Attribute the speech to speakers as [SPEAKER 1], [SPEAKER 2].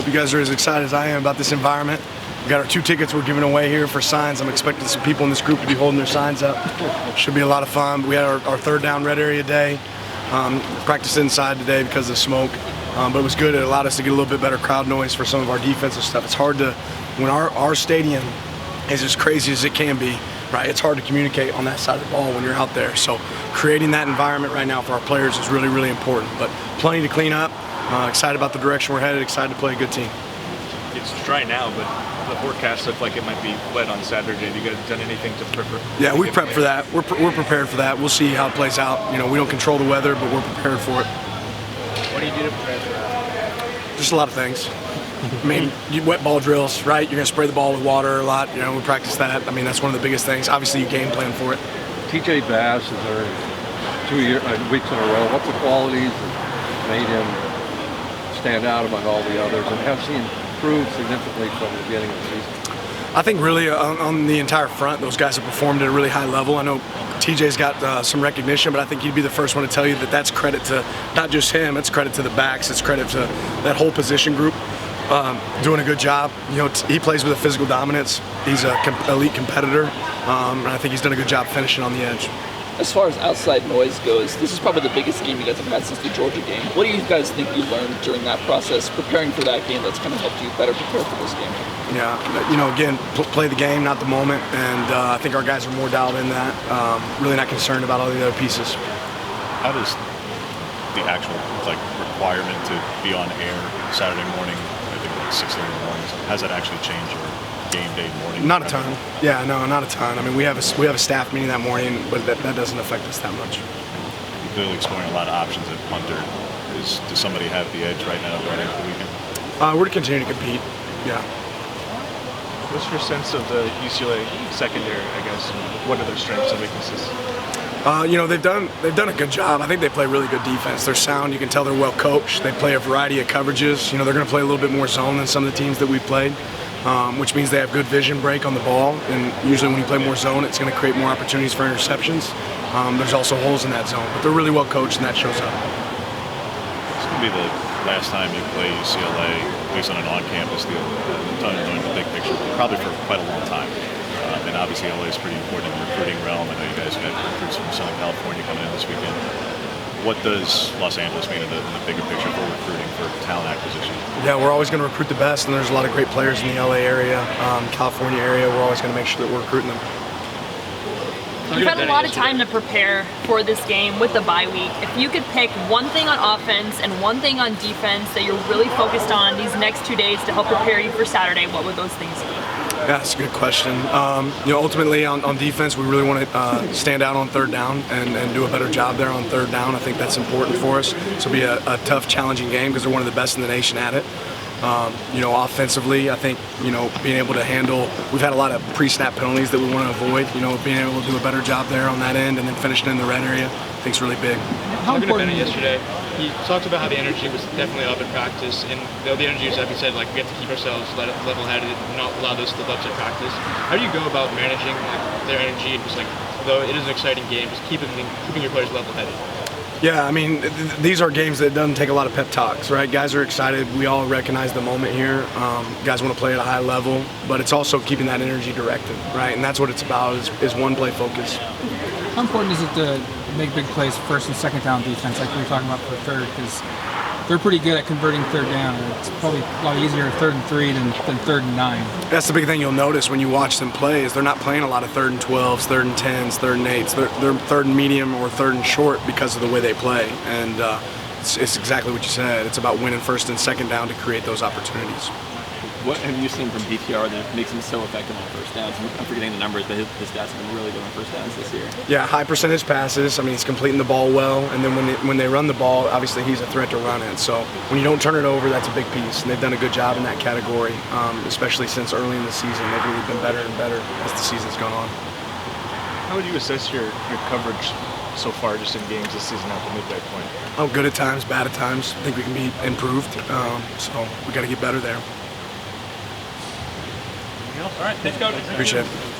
[SPEAKER 1] you guys are as excited as I am about this environment. We got our 2 tickets we're giving away here for signs. I'm expecting some people in this group to be holding their signs up. Should be a lot of fun. We had our third down red area day. Practiced inside today because of the smoke. But it was good. It allowed us to get a little bit better crowd noise for some of our defensive stuff. It's hard to, when our stadium is as crazy as it can be, right? It's hard to communicate on that side of the ball when you're out there. So creating that environment right now for our players is really, really important. But plenty to clean up. Excited about the direction we're headed. Excited to play a good team.
[SPEAKER 2] It's dry now, but the forecast looked like it might be wet on Saturday. Have you guys done anything to prepare?
[SPEAKER 1] Yeah, we prepped for that. We're prepared for that. We'll see how it plays out. You know, we don't control the weather, but we're prepared for it.
[SPEAKER 3] What do you do to prepare for that?
[SPEAKER 1] Just a lot of things. I mean, wet ball drills, right? You're going to spray the ball with water a lot. You know, we practice that. I mean, that's one of the biggest things. Obviously, you game plan for it.
[SPEAKER 4] TJ Bass is there 2 weeks in a row. What's the qualities that made him stand out among all the others, and has he improved significantly from the beginning of the season?
[SPEAKER 1] I think really on the entire front, those guys have performed at a really high level. I know TJ's got some recognition, but I think he'd be the first one to tell you that that's credit to not just him, it's credit to the backs, it's credit to that whole position group doing a good job. You know, he plays with a physical dominance. He's an elite competitor, and I think he's done a good job finishing on the edge.
[SPEAKER 5] As far as outside noise goes, this is probably the biggest game you guys have had since the Georgia game. What do you guys think you learned during that process, preparing for that game, that's kind of helped you better prepare for this game?
[SPEAKER 1] Yeah, you know, again, play the game, not the moment, and I think our guys are more dialed in that. Really not concerned about all the other pieces.
[SPEAKER 6] How does the actual requirement to be on air Saturday morning, I think like 6:30 in the morning, how does that actually change your game day morning?
[SPEAKER 1] Not a ton. Yeah, no, not a ton. I mean, we have a staff meeting that morning, but that doesn't affect us that much.
[SPEAKER 6] You're clearly exploring a lot of options at punter. Does somebody have the edge right now going into the weekend?
[SPEAKER 1] We're to continue to compete. Yeah.
[SPEAKER 2] What's your sense of the UCLA secondary, I guess? What are their strengths and weaknesses?
[SPEAKER 1] You know, they've done a good job. I think they play really good defense. They're sound. You can tell they're well coached. They play a variety of coverages. You know, they're going to play a little bit more zone than some of the teams that we've played. Which means they have good vision break on the ball, and usually when you play more zone, it's going to create more opportunities for interceptions. There's also holes in that zone, but they're really well coached, and that shows up.
[SPEAKER 6] It's going to be the last time you play UCLA, at least on an on-campus deal, in the big picture, probably for quite a long time. And obviously LA is pretty important in the recruiting realm. I know you guys got recruits from Southern California coming in this weekend. What does Los Angeles mean in the bigger picture for recruiting, for talent acquisition?
[SPEAKER 1] Yeah, we're always going to recruit the best, and there's a lot of great players in the LA area, California area. We're always going to make sure that we're recruiting them.
[SPEAKER 7] You've had a lot of time to prepare for this game with the bye week. If you could pick one thing on offense and one thing on defense that you're really focused on these next 2 days to help prepare you for Saturday, what would those things be?
[SPEAKER 1] Yeah, that's a good question. You know, ultimately on defense, we really want to stand out on third down and do a better job there on third down. I think that's important for us. So it'll be a tough, challenging game because they're one of the best in the nation at it. You know, offensively, I think, you know, being able to handle, we've had a lot of pre-snap penalties that we want to avoid. You know, being able to do a better job there on that end and then finishing in the red area, I think is really big.
[SPEAKER 3] How important yesterday? He talked about how the energy was definitely up in practice, and the energy was, like he said, like we have to keep ourselves level-headed and not allow those slip-ups at practice. How do you go about managing their energy and just though it is an exciting game, just keeping your players level-headed?
[SPEAKER 1] Yeah, I mean, these are games that doesn't take a lot of pep talks, right? Guys are excited. We all recognize the moment here. Guys want to play at a high level, but it's also keeping that energy directed, right? And that's what it's about, is one-play focus.
[SPEAKER 8] How important is it to make big plays first and second down defense, like we were talking about for third? Because they're pretty good at converting third down. It's probably a lot easier 3rd and 3 than 3rd and 9.
[SPEAKER 1] That's the big thing you'll notice when you watch them play is they're not playing a lot of 3rd and 12s, 3rd and 10s, 3rd and 8s. They're 3rd and medium or 3rd and short because of the way they play. And it's exactly what you said. It's about winning first and second down to create those opportunities.
[SPEAKER 9] What have you seen from DTR that makes him so effective on first downs? I'm forgetting the numbers, but his stats have been really good on first downs this year.
[SPEAKER 1] Yeah, high percentage passes. I mean, he's completing the ball well, and then when they run the ball, obviously he's a threat to run it. So when you don't turn it over, that's a big piece, and they've done a good job in that category, especially since early in the season. They've really been better and better as the season's gone on.
[SPEAKER 2] How would you assess your coverage so far just in games this season at the midway point?
[SPEAKER 1] Oh, good at times, bad at times. I think we can be improved, so we got to get better there.
[SPEAKER 2] All right, thanks, Coach.
[SPEAKER 1] Appreciate it.